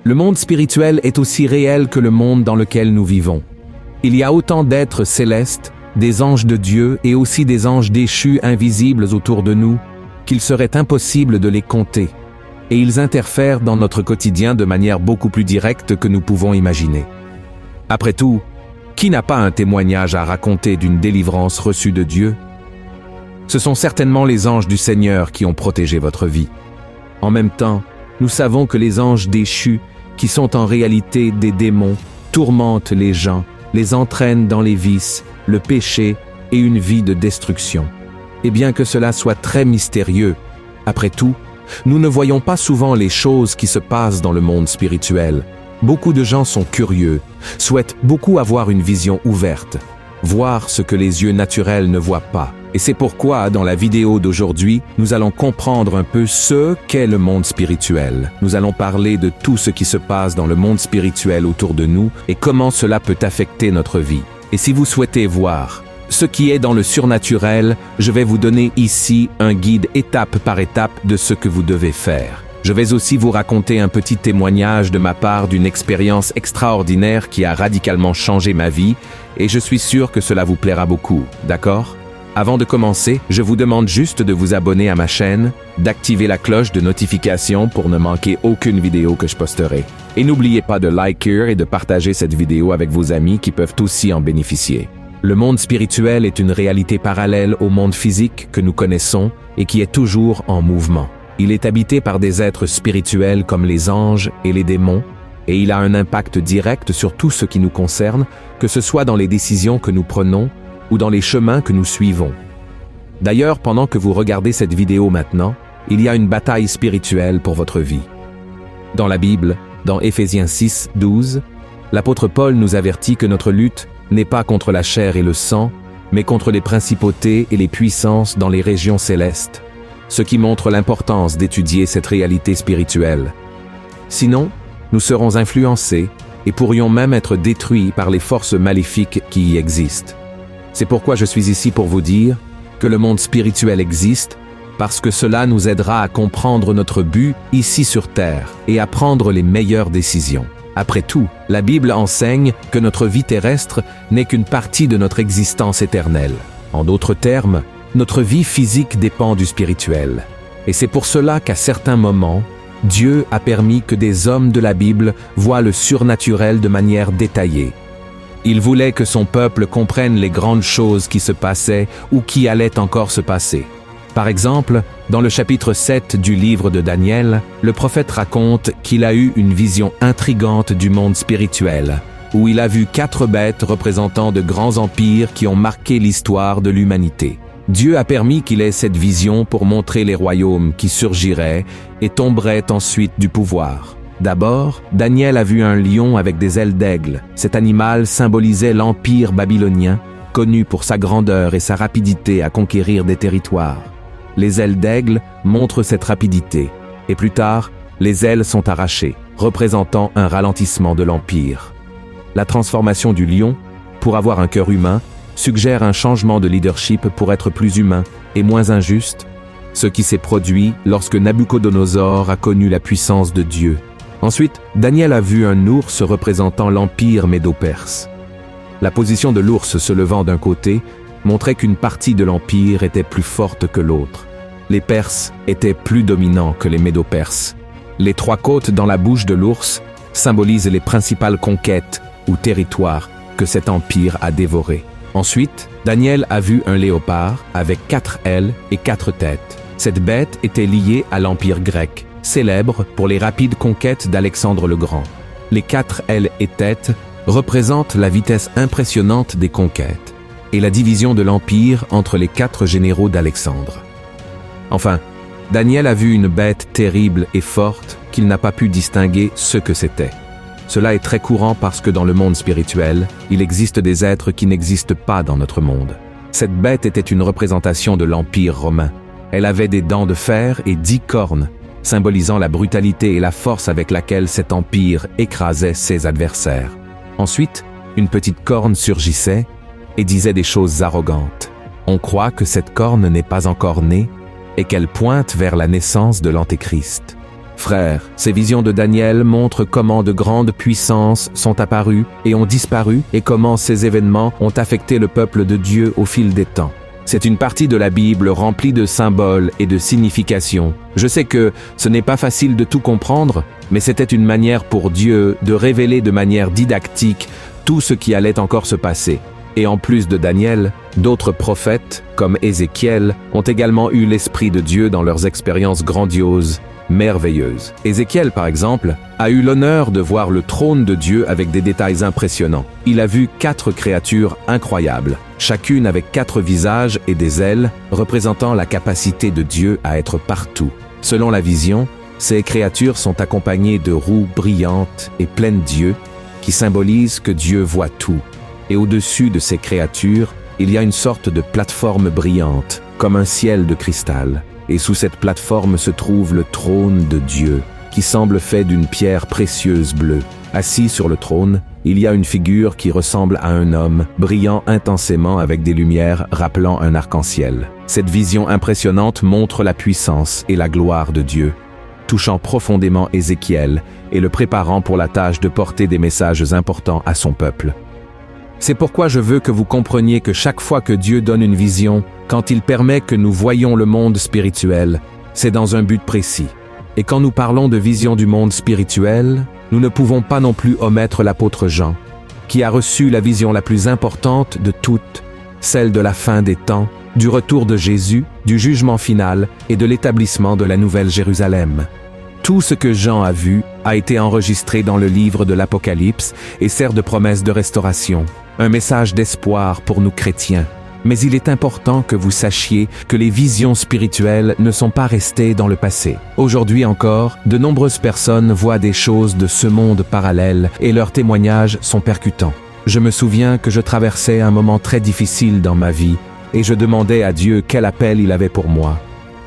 Le monde spirituel est aussi réel que le monde dans lequel nous vivons. Il y a autant d'êtres célestes, des anges de Dieu et aussi des anges déchus invisibles autour de nous, qu'il serait impossible de les compter. Et ils interfèrent dans notre quotidien de manière beaucoup plus directe que nous pouvons imaginer. Après tout, qui n'a pas un témoignage à raconter d'une délivrance reçue de Dieu? Ce sont certainement les anges du Seigneur qui ont protégé votre vie. En même temps, nous savons que les anges déchus, qui sont en réalité des démons, tourmentent les gens, les entraînent dans les vices, le péché et une vie de destruction. Et bien que cela soit très mystérieux, après tout, nous ne voyons pas souvent les choses qui se passent dans le monde spirituel. Beaucoup de gens sont curieux, souhaitent beaucoup avoir une vision ouverte, voir ce que les yeux naturels ne voient pas. Et c'est pourquoi, dans la vidéo d'aujourd'hui, nous allons comprendre un peu ce qu'est le monde spirituel. Nous allons parler de tout ce qui se passe dans le monde spirituel autour de nous et comment cela peut affecter notre vie. Et si vous souhaitez voir ce qui est dans le surnaturel, je vais vous donner ici un guide étape par étape de ce que vous devez faire. Je vais aussi vous raconter un petit témoignage de ma part d'une expérience extraordinaire qui a radicalement changé ma vie et je suis sûr que cela vous plaira beaucoup, d'accord ? Avant de commencer, je vous demande juste de vous abonner à ma chaîne, d'activer la cloche de notification pour ne manquer aucune vidéo que je posterai. Et n'oubliez pas de liker et de partager cette vidéo avec vos amis qui peuvent aussi en bénéficier. Le monde spirituel est une réalité parallèle au monde physique que nous connaissons et qui est toujours en mouvement. Il est habité par des êtres spirituels comme les anges et les démons, et il a un impact direct sur tout ce qui nous concerne, que ce soit dans les décisions que nous prenons ou dans les chemins que nous suivons. D'ailleurs, pendant que vous regardez cette vidéo maintenant, il y a une bataille spirituelle pour votre vie. Dans la Bible, dans Éphésiens 6, 12, l'apôtre Paul nous avertit que notre lutte n'est pas contre la chair et le sang, mais contre les principautés et les puissances dans les régions célestes, ce qui montre l'importance d'étudier cette réalité spirituelle. Sinon, nous serons influencés et pourrions même être détruits par les forces maléfiques qui y existent. C'est pourquoi je suis ici pour vous dire que le monde spirituel existe, parce que cela nous aidera à comprendre notre but ici sur Terre et à prendre les meilleures décisions. Après tout, la Bible enseigne que notre vie terrestre n'est qu'une partie de notre existence éternelle. En d'autres termes, notre vie physique dépend du spirituel. Et c'est pour cela qu'à certains moments, Dieu a permis que des hommes de la Bible voient le surnaturel de manière détaillée. Il voulait que son peuple comprenne les grandes choses qui se passaient ou qui allaient encore se passer. Par exemple, dans le chapitre 7 du livre de Daniel, le prophète raconte qu'il a eu une vision intrigante du monde spirituel, où il a vu 4 bêtes représentant de grands empires qui ont marqué l'histoire de l'humanité. Dieu a permis qu'il ait cette vision pour montrer les royaumes qui surgiraient et tomberaient ensuite du pouvoir. D'abord, Daniel a vu un lion avec des ailes d'aigle. Cet animal symbolisait l'empire babylonien, connu pour sa grandeur et sa rapidité à conquérir des territoires. Les ailes d'aigle montrent cette rapidité, et plus tard, les ailes sont arrachées, représentant un ralentissement de l'empire. La transformation du lion, pour avoir un cœur humain, suggère un changement de leadership pour être plus humain et moins injuste, ce qui s'est produit lorsque Nabuchodonosor a connu la puissance de Dieu. Ensuite, Daniel a vu un ours représentant l'empire médo-perse. La position de l'ours se levant d'un côté montrait qu'une partie de l'empire était plus forte que l'autre. Les Perses étaient plus dominants que les Médo-Perses. Les 3 côtes dans la bouche de l'ours symbolisent les principales conquêtes ou territoires que cet empire a dévorés. Ensuite, Daniel a vu un léopard avec 4 ailes et 4 têtes. Cette bête était liée à l'empire grec, célèbre pour les rapides conquêtes d'Alexandre le Grand. Les 4 ailes et têtes représentent la vitesse impressionnante des conquêtes et la division de l'empire entre les 4 généraux d'Alexandre. Enfin, Daniel a vu une bête terrible et forte qu'il n'a pas pu distinguer ce que c'était. Cela est très courant parce que dans le monde spirituel, il existe des êtres qui n'existent pas dans notre monde. Cette bête était une représentation de l'Empire romain. Elle avait des dents de fer et 10 cornes, symbolisant la brutalité et la force avec laquelle cet empire écrasait ses adversaires. Ensuite, une petite corne surgissait et disait des choses arrogantes. On croit que cette corne n'est pas encore née et qu'elle pointe vers la naissance de l'Antéchrist. Frères, ces visions de Daniel montrent comment de grandes puissances sont apparues et ont disparu et comment ces événements ont affecté le peuple de Dieu au fil des temps. C'est une partie de la Bible remplie de symboles et de significations. Je sais que ce n'est pas facile de tout comprendre, mais c'était une manière pour Dieu de révéler de manière didactique tout ce qui allait encore se passer. Et en plus de Daniel, d'autres prophètes, comme Ézéchiel, ont également eu l'Esprit de Dieu dans leurs expériences grandioses, merveilleuses. Ézéchiel, par exemple, a eu l'honneur de voir le trône de Dieu avec des détails impressionnants. Il a vu 4 créatures incroyables, chacune avec 4 visages et des ailes, représentant la capacité de Dieu à être partout. Selon la vision, ces créatures sont accompagnées de roues brillantes et pleines d'yeux, qui symbolisent que Dieu voit tout. Et au-dessus de ces créatures, il y a une sorte de plateforme brillante, comme un ciel de cristal. Et sous cette plateforme se trouve le trône de Dieu, qui semble fait d'une pierre précieuse bleue. Assis sur le trône, il y a une figure qui ressemble à un homme, brillant intensément avec des lumières rappelant un arc-en-ciel. Cette vision impressionnante montre la puissance et la gloire de Dieu, touchant profondément Ézéchiel et le préparant pour la tâche de porter des messages importants à son peuple. C'est pourquoi je veux que vous compreniez que chaque fois que Dieu donne une vision, quand il permet que nous voyions le monde spirituel, c'est dans un but précis. Et quand nous parlons de vision du monde spirituel, nous ne pouvons pas non plus omettre l'apôtre Jean, qui a reçu la vision la plus importante de toutes, celle de la fin des temps, du retour de Jésus, du jugement final et de l'établissement de la Nouvelle Jérusalem. Tout ce que Jean a vu a été enregistré dans le livre de l'Apocalypse et sert de promesse de restauration, un message d'espoir pour nous chrétiens. Mais il est important que vous sachiez que les visions spirituelles ne sont pas restées dans le passé. Aujourd'hui encore, de nombreuses personnes voient des choses de ce monde parallèle et leurs témoignages sont percutants. Je me souviens que je traversais un moment très difficile dans ma vie et je demandais à Dieu quel appel il avait pour moi.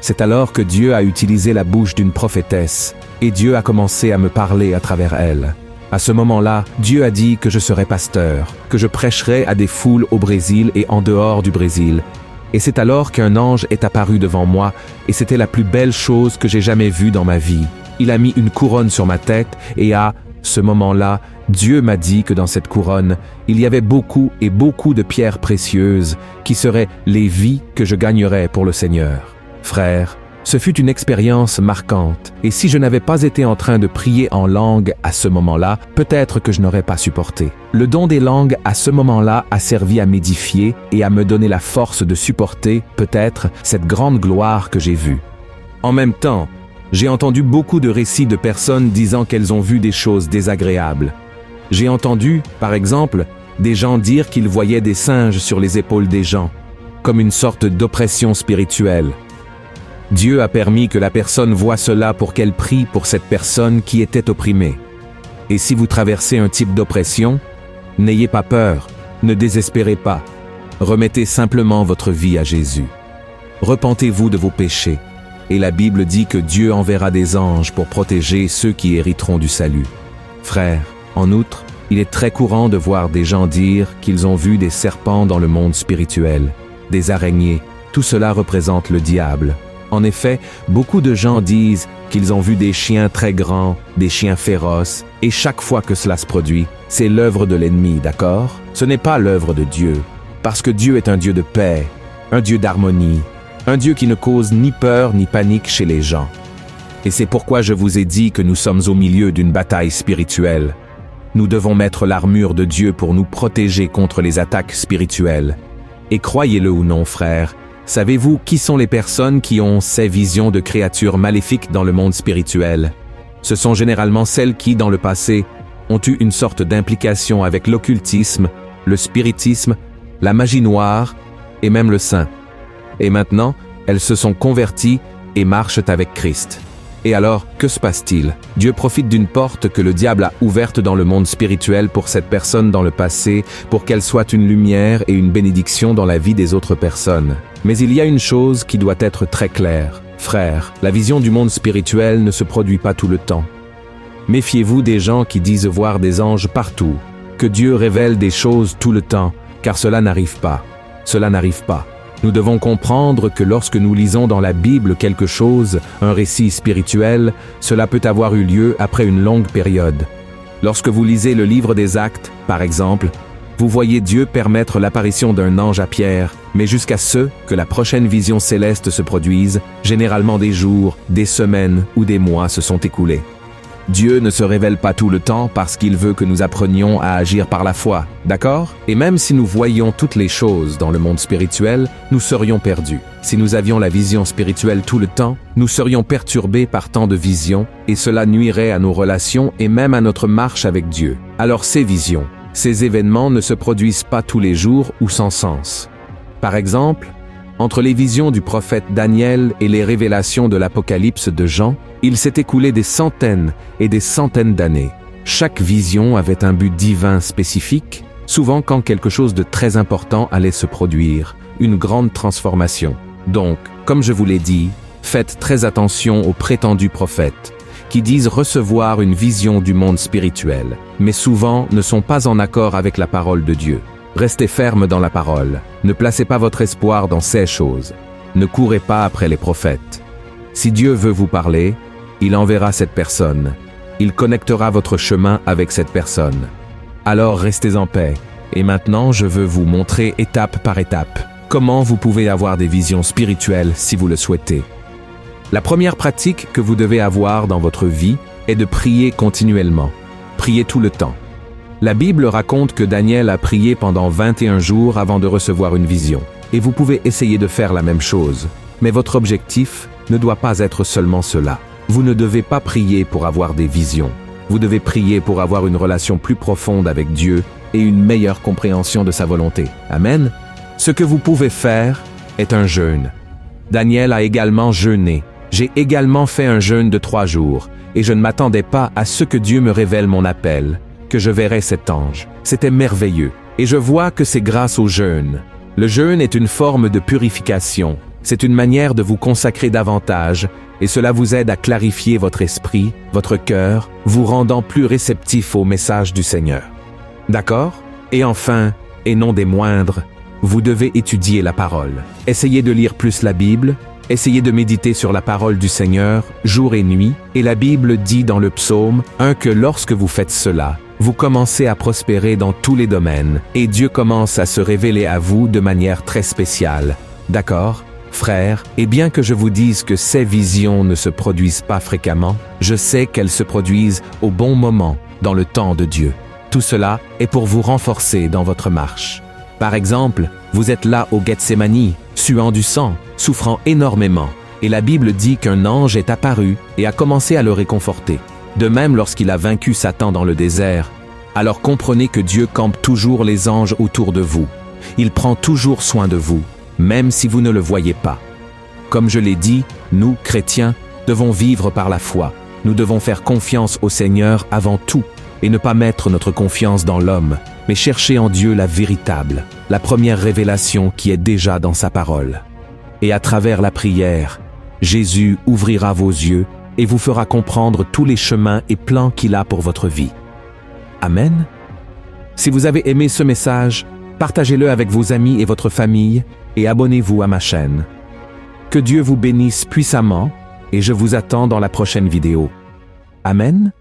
C'est alors que Dieu a utilisé la bouche d'une prophétesse et Dieu a commencé à me parler à travers elle. À ce moment-là, Dieu a dit que je serais pasteur, que je prêcherais à des foules au Brésil et en dehors du Brésil. Et c'est alors qu'un ange est apparu devant moi et c'était la plus belle chose que j'ai jamais vue dans ma vie. Il a mis une couronne sur ma tête et à ce moment-là, Dieu m'a dit que dans cette couronne, il y avait beaucoup et beaucoup de pierres précieuses qui seraient les vies que je gagnerais pour le Seigneur. Frères, ce fut une expérience marquante, et si je n'avais pas été en train de prier en langue à ce moment-là, peut-être que je n'aurais pas supporté. Le don des langues à ce moment-là a servi à m'édifier et à me donner la force de supporter, peut-être, cette grande gloire que j'ai vue. En même temps, j'ai entendu beaucoup de récits de personnes disant qu'elles ont vu des choses désagréables. J'ai entendu, par exemple, des gens dire qu'ils voyaient des singes sur les épaules des gens, comme une sorte d'oppression spirituelle. Dieu a permis que la personne voie cela pour qu'elle prie pour cette personne qui était opprimée. Et si vous traversez un type d'oppression, n'ayez pas peur, ne désespérez pas. Remettez simplement votre vie à Jésus. Repentez-vous de vos péchés. Et la Bible dit que Dieu enverra des anges pour protéger ceux qui hériteront du salut. Frères, en outre, il est très courant de voir des gens dire qu'ils ont vu des serpents dans le monde spirituel, des araignées. Tout cela représente le diable. En effet, beaucoup de gens disent qu'ils ont vu des chiens très grands, des chiens féroces, et chaque fois que cela se produit, c'est l'œuvre de l'ennemi, d'accord? Ce n'est pas l'œuvre de Dieu, parce que Dieu est un Dieu de paix, un Dieu d'harmonie, un Dieu qui ne cause ni peur ni panique chez les gens. Et c'est pourquoi je vous ai dit que nous sommes au milieu d'une bataille spirituelle. Nous devons mettre l'armure de Dieu pour nous protéger contre les attaques spirituelles. Et croyez-le ou non, frères, savez-vous qui sont les personnes qui ont ces visions de créatures maléfiques dans le monde spirituel? Ce sont généralement celles qui, dans le passé, ont eu une sorte d'implication avec l'occultisme, le spiritisme, la magie noire et même le saint. Et maintenant, elles se sont converties et marchent avec Christ. Et alors, que se passe-t-il? Dieu profite d'une porte que le diable a ouverte dans le monde spirituel pour cette personne dans le passé, pour qu'elle soit une lumière et une bénédiction dans la vie des autres personnes. Mais il y a une chose qui doit être très claire. Frères, la vision du monde spirituel ne se produit pas tout le temps. Méfiez-vous des gens qui disent voir des anges partout, que Dieu révèle des choses tout le temps, car cela n'arrive pas. Cela n'arrive pas. Nous devons comprendre que lorsque nous lisons dans la Bible quelque chose, un récit spirituel, cela peut avoir eu lieu après une longue période. Lorsque vous lisez le livre des Actes, par exemple, vous voyez Dieu permettre l'apparition d'un ange à Pierre, mais jusqu'à ce que la prochaine vision céleste se produise, généralement des jours, des semaines ou des mois se sont écoulés. Dieu ne se révèle pas tout le temps parce qu'il veut que nous apprenions à agir par la foi, d'accord? Et même si nous voyions toutes les choses dans le monde spirituel, nous serions perdus. Si nous avions la vision spirituelle tout le temps, nous serions perturbés par tant de visions et cela nuirait à nos relations et même à notre marche avec Dieu. Alors ces visions, ces événements ne se produisent pas tous les jours ou sans sens. Par exemple, entre les visions du prophète Daniel et les révélations de l'Apocalypse de Jean, il s'est écoulé des centaines et des centaines d'années. Chaque vision avait un but divin spécifique, souvent quand quelque chose de très important allait se produire, une grande transformation. Donc, comme je vous l'ai dit, faites très attention aux prétendus prophètes, qui disent recevoir une vision du monde spirituel, mais souvent ne sont pas en accord avec la parole de Dieu. Restez ferme dans la parole, ne placez pas votre espoir dans ces choses, ne courez pas après les prophètes. Si Dieu veut vous parler, il enverra cette personne, il connectera votre chemin avec cette personne. Alors restez en paix, et maintenant je veux vous montrer étape par étape comment vous pouvez avoir des visions spirituelles si vous le souhaitez. La première pratique que vous devez avoir dans votre vie est de prier continuellement, prier tout le temps. La Bible raconte que Daniel a prié pendant 21 jours avant de recevoir une vision. Et vous pouvez essayer de faire la même chose. Mais votre objectif ne doit pas être seulement cela. Vous ne devez pas prier pour avoir des visions. Vous devez prier pour avoir une relation plus profonde avec Dieu et une meilleure compréhension de sa volonté. Amen. Ce que vous pouvez faire est un jeûne. Daniel a également jeûné. J'ai également fait un jeûne de 3 jours. Et je ne m'attendais pas à ce que Dieu me révèle mon appel, que je verrais cet ange. C'était merveilleux. Et je vois que c'est grâce au jeûne. Le jeûne est une forme de purification. C'est une manière de vous consacrer davantage et cela vous aide à clarifier votre esprit, votre cœur, vous rendant plus réceptif au message du Seigneur. D'accord? Et enfin, et non des moindres, vous devez étudier la parole. Essayez de lire plus la Bible, essayez de méditer sur la parole du Seigneur jour et nuit, et la Bible dit dans le psaume 1 que lorsque vous faites cela, vous commencez à prospérer dans tous les domaines, et Dieu commence à se révéler à vous de manière très spéciale. D'accord, frères? Et bien que je vous dise que ces visions ne se produisent pas fréquemment, je sais qu'elles se produisent au bon moment, dans le temps de Dieu. Tout cela est pour vous renforcer dans votre marche. Par exemple, vous êtes là au Gethsémani, suant du sang, souffrant énormément, et la Bible dit qu'un ange est apparu et a commencé à le réconforter. De même lorsqu'il a vaincu Satan dans le désert, alors comprenez que Dieu campe toujours les anges autour de vous. Il prend toujours soin de vous, même si vous ne le voyez pas. Comme je l'ai dit, nous, chrétiens, devons vivre par la foi. Nous devons faire confiance au Seigneur avant tout et ne pas mettre notre confiance dans l'homme, mais chercher en Dieu la véritable, la première révélation qui est déjà dans sa parole. Et à travers la prière, Jésus ouvrira vos yeux et vous fera comprendre tous les chemins et plans qu'il a pour votre vie. Amen. Si vous avez aimé ce message, partagez-le avec vos amis et votre famille et abonnez-vous à ma chaîne. Que Dieu vous bénisse puissamment et je vous attends dans la prochaine vidéo. Amen.